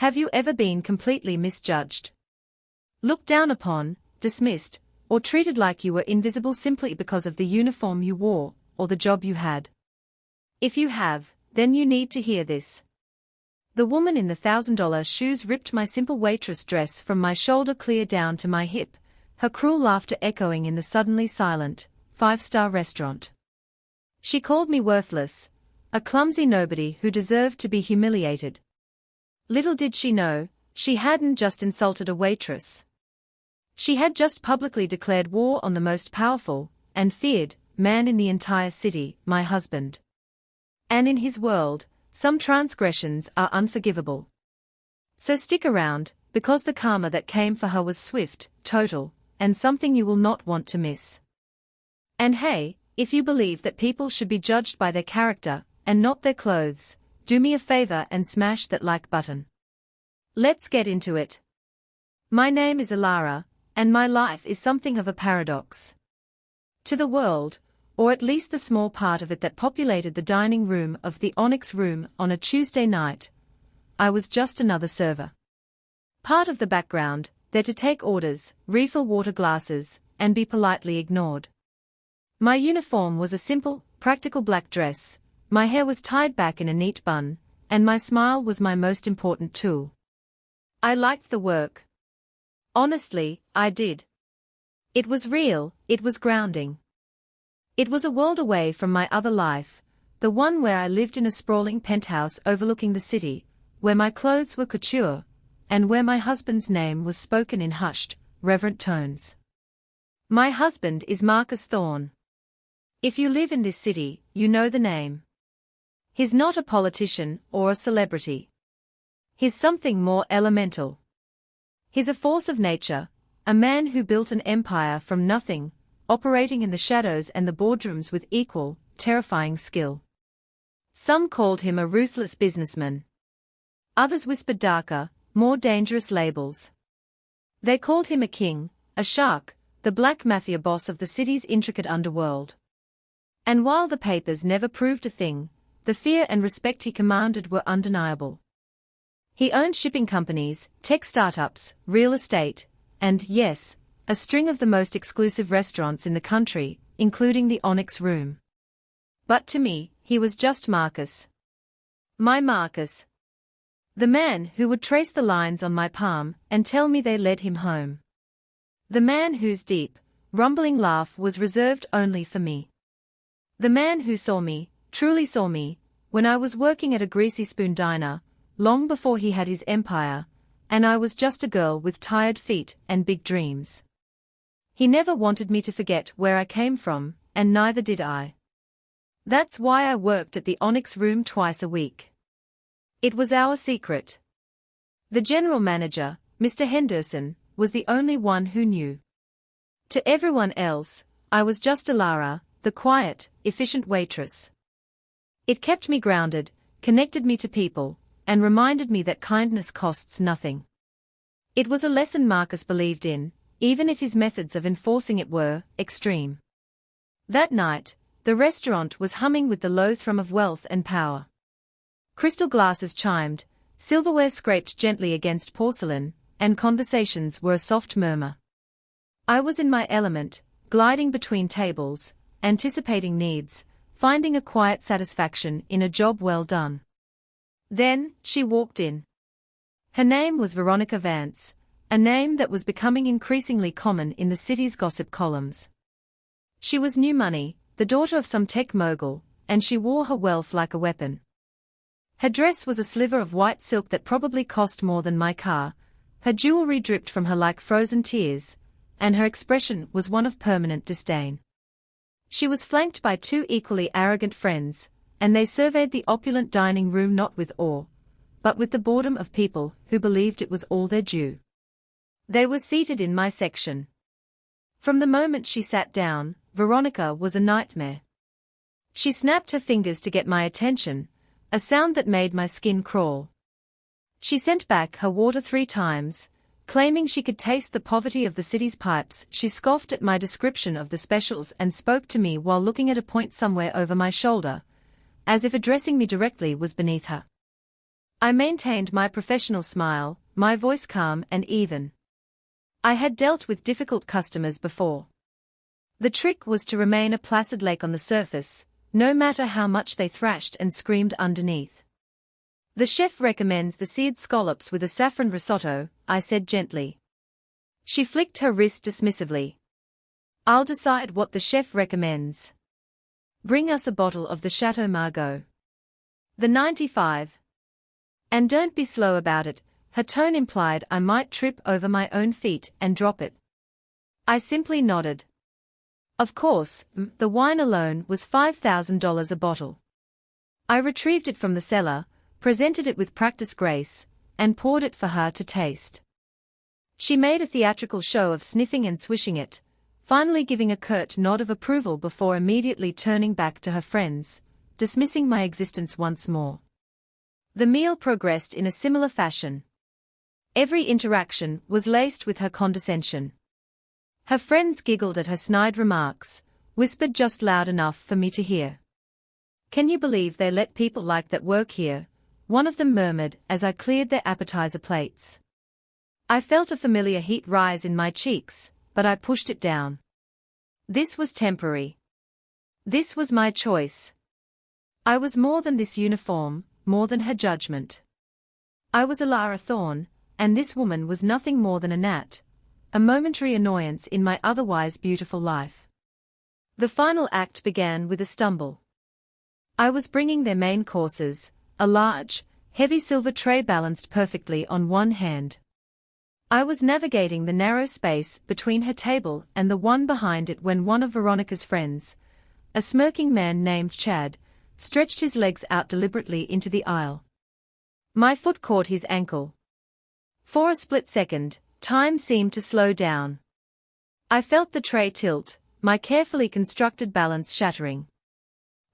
Have you ever been completely misjudged? Looked down upon, dismissed, or treated like you were invisible simply because of the uniform you wore, or the job you had? If you have, then you need to hear this. The woman in the $1,000 shoes ripped my simple waitress dress from my shoulder clear down to my hip, her cruel laughter echoing in the suddenly silent, five-star restaurant. She called me worthless, a clumsy nobody who deserved to be humiliated. Little did she know, she hadn't just insulted a waitress. She had just publicly declared war on the most powerful, and feared, man in the entire city, my husband. And in his world, some transgressions are unforgivable. So stick around, because the karma that came for her was swift, total, and something you will not want to miss. And hey, if you believe that people should be judged by their character, and not their clothes, do me a favor and smash that like button. Let's get into it. My name is Alara, and my life is something of a paradox. To the world, or at least the small part of it that populated the dining room of the Onyx Room on a Tuesday night, I was just another server. Part of the background, there to take orders, refill water glasses, and be politely ignored. My uniform was a simple, practical black dress, my hair was tied back in a neat bun, and my smile was my most important tool. I liked the work. Honestly, I did. It was real, it was grounding. It was a world away from my other life, the one where I lived in a sprawling penthouse overlooking the city, where my clothes were couture, and where my husband's name was spoken in hushed, reverent tones. My husband is Marcus Thorne. If you live in this city, you know the name. He's not a politician or a celebrity. He's something more elemental. He's a force of nature, a man who built an empire from nothing, operating in the shadows and the boardrooms with equal, terrifying skill. Some called him a ruthless businessman. Others whispered darker, more dangerous labels. They called him a king, a shark, the black mafia boss of the city's intricate underworld. And while the papers never proved a thing, the fear and respect he commanded were undeniable. He owned shipping companies, tech startups, real estate, and, yes, a string of the most exclusive restaurants in the country, including the Onyx Room. But to me, he was just Marcus. My Marcus. The man who would trace the lines on my palm and tell me they led him home. The man whose deep, rumbling laugh was reserved only for me. The man who saw me, truly saw me, when I was working at a greasy spoon diner, long before he had his empire, and I was just a girl with tired feet and big dreams. He never wanted me to forget where I came from, and neither did I. That's why I worked at the Onyx Room twice a week. It was our secret. The general manager, Mr. Henderson, was the only one who knew. To everyone else, I was just Alara, the quiet, efficient waitress. It kept me grounded, connected me to people, and reminded me that kindness costs nothing. It was a lesson Marcus believed in, even if his methods of enforcing it were extreme. That night, the restaurant was humming with the low thrum of wealth and power. Crystal glasses chimed, silverware scraped gently against porcelain, and conversations were a soft murmur. I was in my element, gliding between tables, anticipating needs, finding a quiet satisfaction in a job well done. Then, she walked in. Her name was Veronica Vance, a name that was becoming increasingly common in the city's gossip columns. She was new money, the daughter of some tech mogul, and she wore her wealth like a weapon. Her dress was a sliver of white silk that probably cost more than my car, her jewelry dripped from her like frozen tears, and her expression was one of permanent disdain. She was flanked by two equally arrogant friends, and they surveyed the opulent dining room not with awe, but with the boredom of people who believed it was all their due. They were seated in my section. From the moment she sat down, Veronica was a nightmare. She snapped her fingers to get my attention, a sound that made my skin crawl. She sent back her water 3 times, claiming she could taste the poverty of the city's pipes. She scoffed at my description of the specials and spoke to me while looking at a point somewhere over my shoulder, as if addressing me directly was beneath her. I maintained my professional smile, my voice calm and even. I had dealt with difficult customers before. The trick was to remain a placid lake on the surface, no matter how much they thrashed and screamed underneath. The chef recommends the seared scallops with a saffron risotto, I said gently. She flicked her wrist dismissively. I'll decide what the chef recommends. Bring us a bottle of the Chateau Margaux. The 95. And don't be slow about it, her tone implied I might trip over my own feet and drop it. I simply nodded. Of course, the wine alone was $5,000 a bottle. I retrieved it from the cellar, presented it with practiced grace, and poured it for her to taste. She made a theatrical show of sniffing and swishing it, finally giving a curt nod of approval before immediately turning back to her friends, dismissing my existence once more. The meal progressed in a similar fashion. Every interaction was laced with her condescension. Her friends giggled at her snide remarks, whispered just loud enough for me to hear. "Can you believe they let people like that work here?" one of them murmured as I cleared their appetizer plates. I felt a familiar heat rise in my cheeks, but I pushed it down. This was temporary. This was my choice. I was more than this uniform, more than her judgment. I was Alara Thorne, and this woman was nothing more than a gnat, a momentary annoyance in my otherwise beautiful life. The final act began with a stumble. I was bringing their main courses, a large, heavy silver tray balanced perfectly on one hand. I was navigating the narrow space between her table and the one behind it when one of Veronica's friends, a smirking man named Chad, stretched his legs out deliberately into the aisle. My foot caught his ankle. For a split second, time seemed to slow down. I felt the tray tilt, my carefully constructed balance shattering.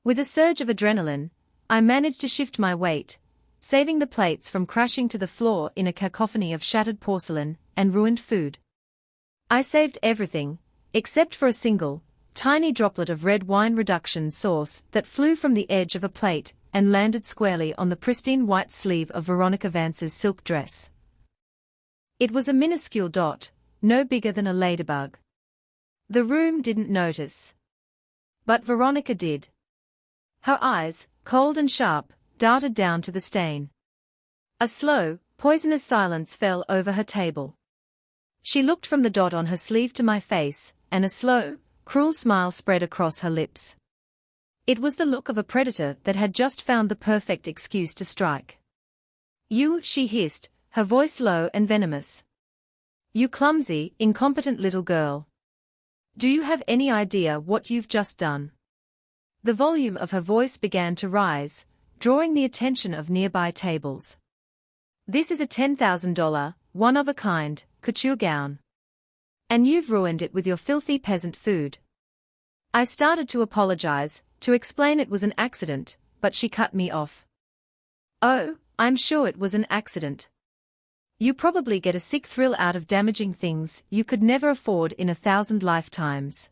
With a surge of adrenaline, I managed to shift my weight, saving the plates from crashing to the floor in a cacophony of shattered porcelain and ruined food. I saved everything, except for a single, tiny droplet of red wine reduction sauce that flew from the edge of a plate and landed squarely on the pristine white sleeve of Veronica Vance's silk dress. It was a minuscule dot, no bigger than a ladybug. The room didn't notice. But Veronica did. Her eyes, cold and sharp, darted down to the stain. A slow, poisonous silence fell over her table. She looked from the dot on her sleeve to my face, and a slow, cruel smile spread across her lips. It was the look of a predator that had just found the perfect excuse to strike. "You," she hissed, her voice low and venomous. "You clumsy, incompetent little girl. Do you have any idea what you've just done?" The volume of her voice began to rise, drawing the attention of nearby tables. "This is a $10,000, one-of-a-kind, couture gown. And you've ruined it with your filthy peasant food." I started to apologize, to explain it was an accident, but she cut me off. "Oh, I'm sure it was an accident. You probably get a sick thrill out of damaging things you could never afford in 1,000 lifetimes."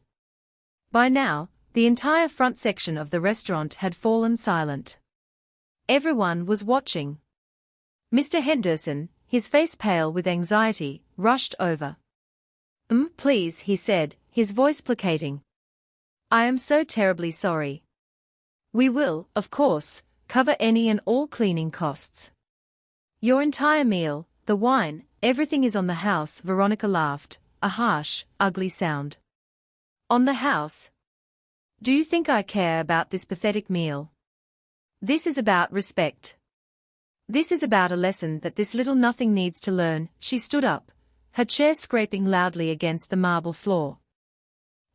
By now, the entire front section of the restaurant had fallen silent. Everyone was watching. Mr. Henderson, his face pale with anxiety, rushed over. Please," he said, his voice placating. "I am so terribly sorry. We will, of course, cover any and all cleaning costs. Your entire meal, the wine, everything is on the house." Veronica laughed, a harsh, ugly sound. "On the house? Do you think I care about this pathetic meal? This is about respect. This is about a lesson that this little nothing needs to learn." She stood up, her chair scraping loudly against the marble floor.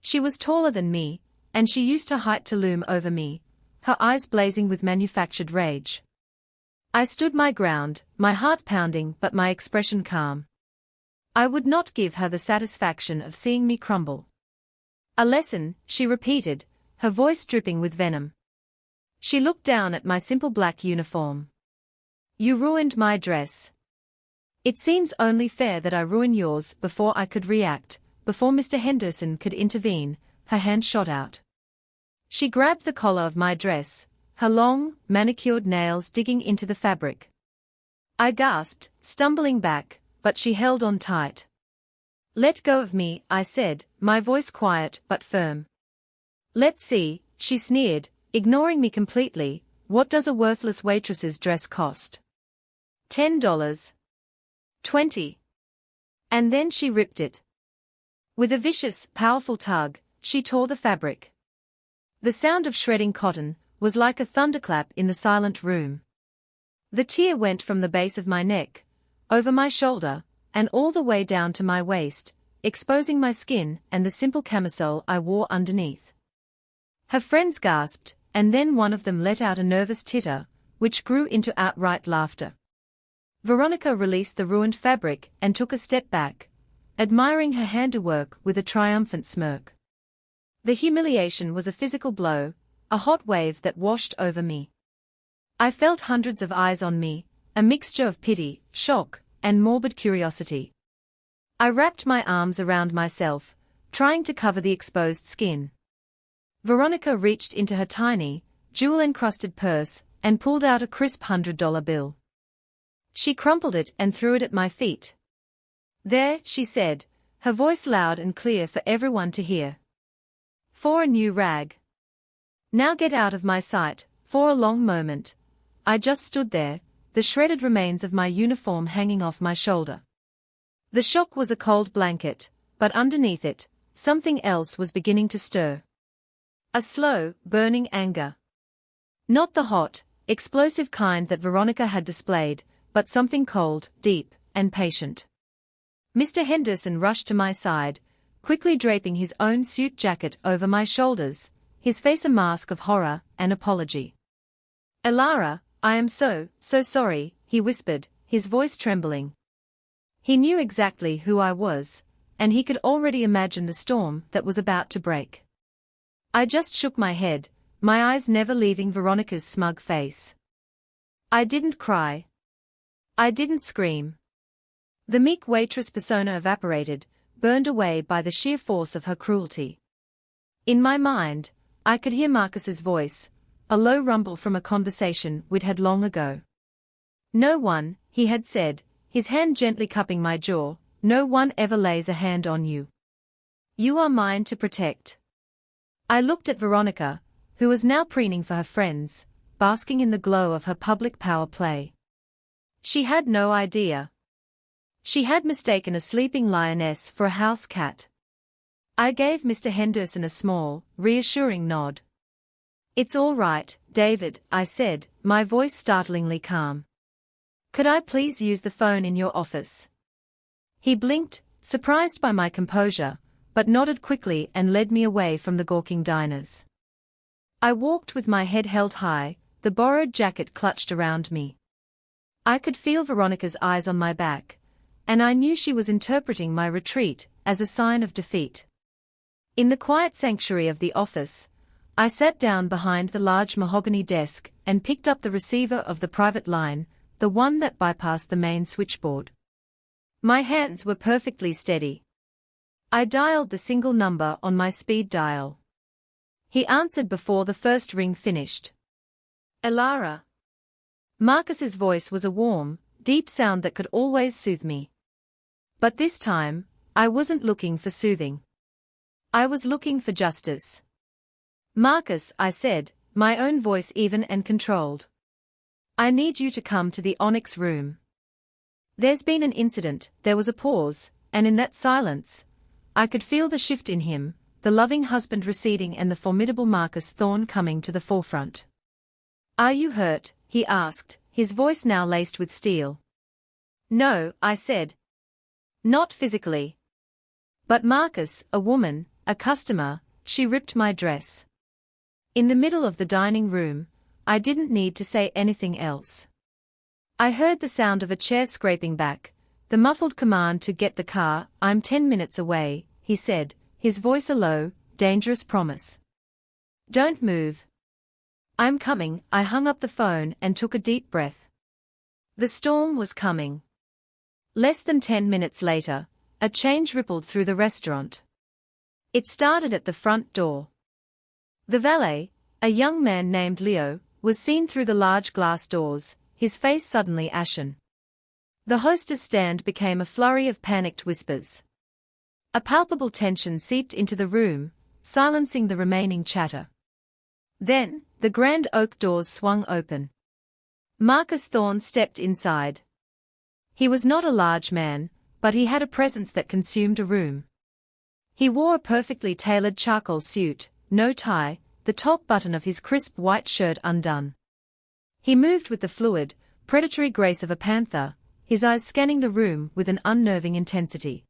She was taller than me, and she used her height to loom over me, her eyes blazing with manufactured rage. I stood my ground, my heart pounding but my expression calm. I would not give her the satisfaction of seeing me crumble. "A lesson," she repeated, her voice dripping with venom. She looked down at my simple black uniform. "You ruined my dress. It seems only fair that I ruin yours." Before I could react, before Mr. Henderson could intervene, her hand shot out. She grabbed the collar of my dress, her long, manicured nails digging into the fabric. I gasped, stumbling back, but she held on tight. Let go of me, I said, my voice quiet but firm. Let's see, she sneered, ignoring me completely. What does a worthless waitress's dress cost? $10. 20. And then she ripped it. With a vicious, powerful tug, she tore the fabric. The sound of shredding cotton was like a thunderclap in the silent room. The tear went from the base of my neck, over my shoulder, and all the way down to my waist, exposing my skin and the simple camisole I wore underneath. Her friends gasped, and then one of them let out a nervous titter, which grew into outright laughter. Veronica released the ruined fabric and took a step back, admiring her handiwork with a triumphant smirk. The humiliation was a physical blow, a hot wave that washed over me. I felt hundreds of eyes on me, a mixture of pity, shock, and morbid curiosity. I wrapped my arms around myself, trying to cover the exposed skin. Veronica reached into her tiny, jewel-encrusted purse and pulled out a crisp $100 bill. She crumpled it and threw it at my feet. There, she said, her voice loud and clear for everyone to hear. For a new rag. Now get out of my sight. For a long moment, I just stood there, the shredded remains of my uniform hanging off my shoulder. The shock was a cold blanket, but underneath it, something else was beginning to stir. A slow, burning anger. Not the hot, explosive kind that Veronica had displayed, but something cold, deep, and patient. Mr. Henderson rushed to my side, quickly draping his own suit jacket over my shoulders, his face a mask of horror and apology. Elara, I am so sorry, he whispered, his voice trembling. He knew exactly who I was, and he could already imagine the storm that was about to break. I just shook my head, my eyes never leaving Veronica's smug face. I didn't cry. I didn't scream. The meek waitress persona evaporated, burned away by the sheer force of her cruelty. In my mind, I could hear Marcus's voice, a low rumble from a conversation we'd had long ago. No one, he had said, his hand gently cupping my jaw, no one ever lays a hand on you. You are mine to protect. I looked at Veronica, who was now preening for her friends, basking in the glow of her public power play. She had no idea. She had mistaken a sleeping lioness for a house cat. I gave Mr. Henderson a small, reassuring nod. It's all right, David, I said, my voice startlingly calm. Could I please use the phone in your office? He blinked, surprised by my composure, but nodded quickly and led me away from the gawking diners. I walked with my head held high, the borrowed jacket clutched around me. I could feel Veronica's eyes on my back, and I knew she was interpreting my retreat as a sign of defeat. In the quiet sanctuary of the office, I sat down behind the large mahogany desk and picked up the receiver of the private line, the one that bypassed the main switchboard. My hands were perfectly steady. I dialed the single number on my speed dial. He answered before the first ring finished. Elara. Marcus's voice was a warm, deep sound that could always soothe me. But this time, I wasn't looking for soothing. I was looking for justice. Marcus, I said, my own voice even and controlled. I need you to come to the Onyx room. There's been an incident. There was a pause, and in that silence, I could feel the shift in him, the loving husband receding and the formidable Marcus Thorne coming to the forefront. Are you hurt? He asked, his voice now laced with steel. No, I said. Not physically. But Marcus, a woman, a customer, she ripped my dress. In the middle of the dining room, I didn't need to say anything else. I heard the sound of a chair scraping back, the muffled command to get the car. I'm 10 minutes away, he said, his voice a low, dangerous promise. Don't move. I'm coming. I hung up the phone and took a deep breath. The storm was coming. Less than 10 minutes later, a change rippled through the restaurant. It started at the front door. The valet, a young man named Leo, was seen through the large glass doors, his face suddenly ashen. The hostess stand became a flurry of panicked whispers. A palpable tension seeped into the room, silencing the remaining chatter. Then, the grand oak doors swung open. Marcus Thorne stepped inside. He was not a large man, but he had a presence that consumed a room. He wore a perfectly tailored charcoal suit, no tie, the top button of his crisp white shirt undone. He moved with the fluid, predatory grace of a panther, his eyes scanning the room with an unnerving intensity.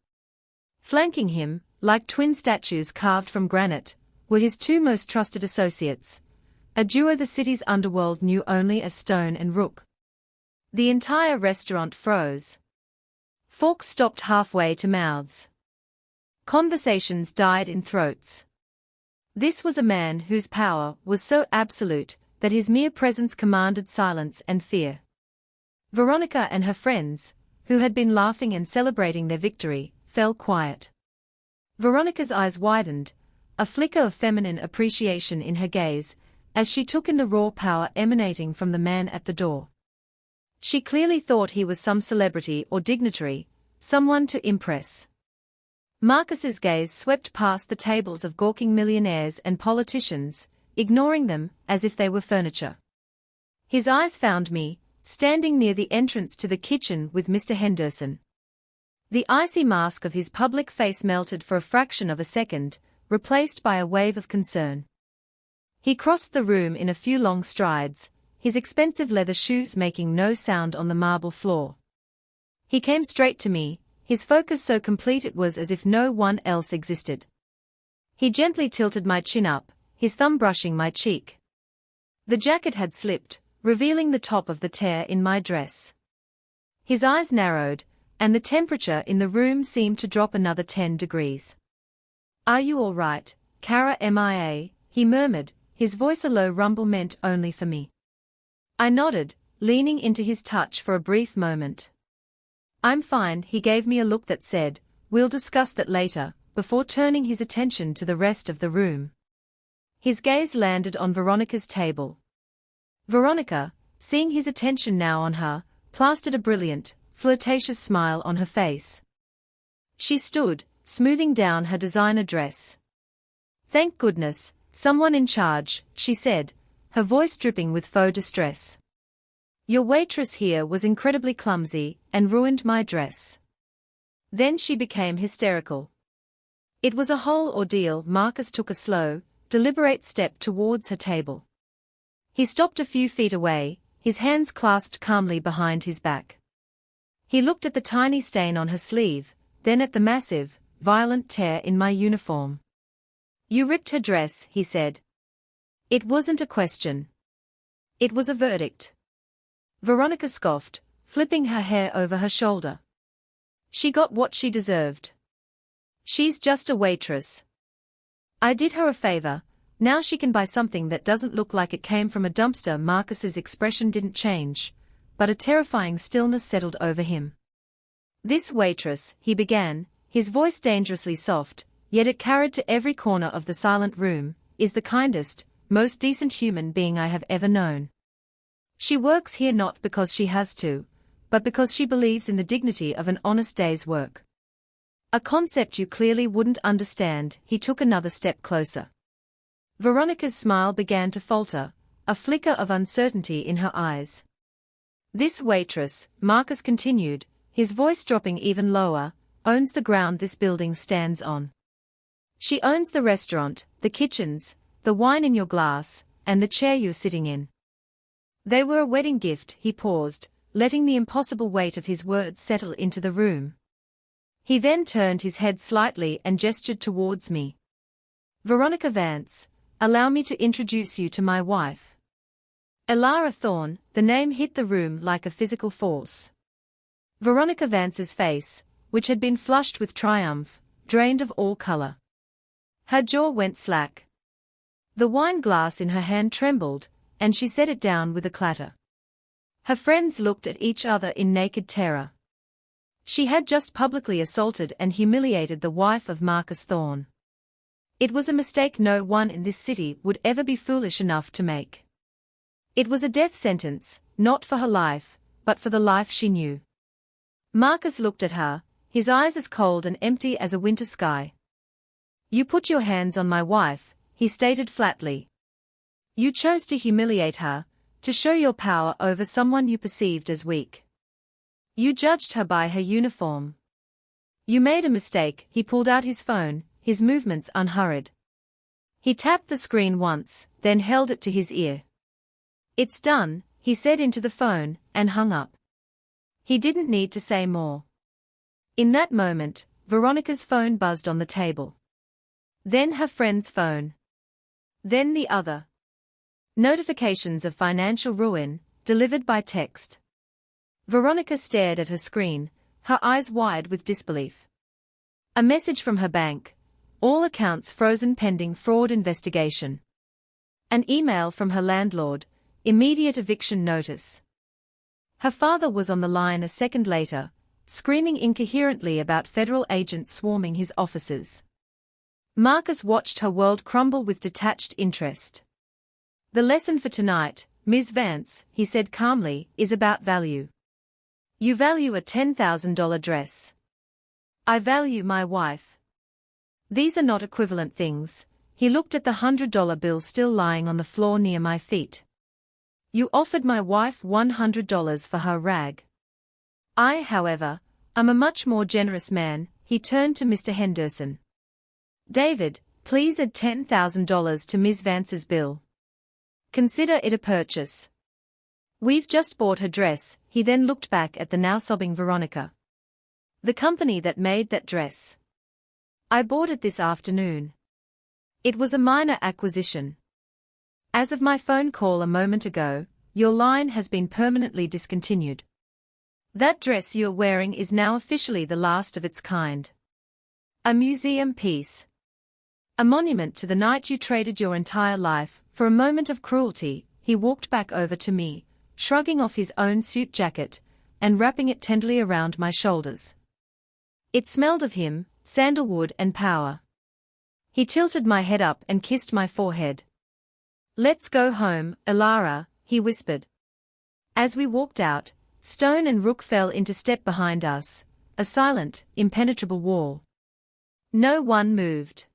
Flanking him, like twin statues carved from granite, were his two most trusted associates, a duo the city's underworld knew only as Stone and Rook. The entire restaurant froze. Forks stopped halfway to mouths. Conversations died in throats. This was a man whose power was so absolute that his mere presence commanded silence and fear. Veronica and her friends, who had been laughing and celebrating their victory, fell quiet. Veronica's eyes widened, a flicker of feminine appreciation in her gaze, as she took in the raw power emanating from the man at the door. She clearly thought he was some celebrity or dignitary, someone to impress. Marcus's gaze swept past the tables of gawking millionaires and politicians, ignoring them as if they were furniture. His eyes found me, standing near the entrance to the kitchen with Mr. Henderson. The icy mask of his public face melted for a fraction of a second, replaced by a wave of concern. He crossed the room in a few long strides, his expensive leather shoes making no sound on the marble floor. He came straight to me, his focus so complete it was as if no one else existed. He gently tilted my chin up, his thumb brushing my cheek. The jacket had slipped, revealing the top of the tear in my dress. His eyes narrowed, and the temperature in the room seemed to drop another 10 degrees. "Are you all right, Kara MIA?" he murmured, his voice a low rumble meant only for me. I nodded, leaning into his touch for a brief moment. "I'm fine," he gave me a look that said, "We'll discuss that later," before turning his attention to the rest of the room. His gaze landed on Veronica's table. Veronica, seeing his attention now on her, plastered a brilliant, flirtatious smile on her face. She stood, smoothing down her designer dress. "Thank goodness, someone in charge," she said, her voice dripping with faux distress. "Your waitress here was incredibly clumsy, and ruined my dress." Then she became hysterical. It was a whole ordeal. Marcus took a slow, deliberate step towards her table. He stopped a few feet away, his hands clasped calmly behind his back. He looked at the tiny stain on her sleeve, then at the massive, violent tear in my uniform. "You ripped her dress," he said. It wasn't a question. It was a verdict. Veronica scoffed, flipping her hair over her shoulder. She got what she deserved. She's just a waitress. I did her a favor, now she can buy something that doesn't look like it came from a dumpster. Marcus's expression didn't change, but a terrifying stillness settled over him. "This waitress," he began, his voice dangerously soft, yet it carried to every corner of the silent room, "is the kindest, most decent human being I have ever known. She works here not because she has to, but because she believes in the dignity of an honest day's work. A concept you clearly wouldn't understand." He took another step closer. Veronica's smile began to falter, a flicker of uncertainty in her eyes. "This waitress," Marcus continued, his voice dropping even lower, "owns the ground this building stands on. She owns the restaurant, the kitchens, the wine in your glass, and the chair you're sitting in. They were a wedding gift." He paused, letting the impossible weight of his words settle into the room. He then turned his head slightly and gestured towards me. "Veronica Vance, allow me to introduce you to my wife." Elara Thorne. The name hit the room like a physical force. Veronica Vance's face, which had been flushed with triumph, drained of all color. Her jaw went slack. The wine glass in her hand trembled, and she set it down with a clatter. Her friends looked at each other in naked terror. She had just publicly assaulted and humiliated the wife of Marcus Thorne. It was a mistake no one in this city would ever be foolish enough to make. It was a death sentence, not for her life, but for the life she knew. Marcus looked at her, his eyes as cold and empty as a winter sky. You put your hands on my wife, he stated flatly. You chose to humiliate her, to show your power over someone you perceived as weak. You judged her by her uniform. You made a mistake. He pulled out his phone, his movements unhurried. He tapped the screen once, then held it to his ear. It's done, he said into the phone, and hung up. He didn't need to say more. In that moment, Veronica's phone buzzed on the table. Then her friend's phone. Then the other. Notifications of financial ruin, delivered by text. Veronica stared at her screen, her eyes wide with disbelief. A message from her bank. All accounts frozen pending fraud investigation. An email from her landlord. Immediate eviction notice. Her father was on the line a second later, screaming incoherently about federal agents swarming his offices. Marcus watched her world crumble with detached interest. The lesson for tonight, Ms. Vance, he said calmly, is about value. You value a $10,000 dress. I value my wife. These are not equivalent things. He looked at the $100 bill still lying on the floor near my feet. You offered my wife $100 for her rag. I, however, am a much more generous man. He turned to Mr. Henderson. David, please add $10,000 to Ms. Vance's bill. Consider it a purchase. We've just bought her dress. He then looked back at the now sobbing Veronica. The company that made that dress. I bought it this afternoon. It was a minor acquisition. As of my phone call a moment ago, your line has been permanently discontinued. That dress you're wearing is now officially the last of its kind. A museum piece. A monument to the night you traded your entire life for a moment of cruelty. He walked back over to me, shrugging off his own suit jacket, and wrapping it tenderly around my shoulders. It smelled of him, sandalwood and power. He tilted my head up and kissed my forehead. Let's go home, Elara, he whispered. As we walked out, Stone and Rook fell into step behind us, a silent, impenetrable wall. No one moved.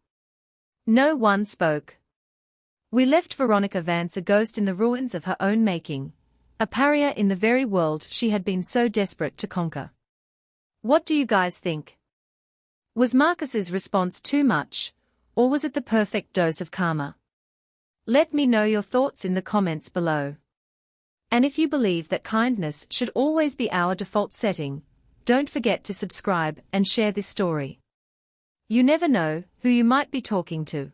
No one spoke. We left Veronica Vance a ghost in the ruins of her own making, a pariah in the very world she had been so desperate to conquer. What do you guys think? Was Marcus's response too much, or was it the perfect dose of karma? Let me know your thoughts in the comments below. And if you believe that kindness should always be our default setting, don't forget to subscribe and share this story. You never know who you might be talking to.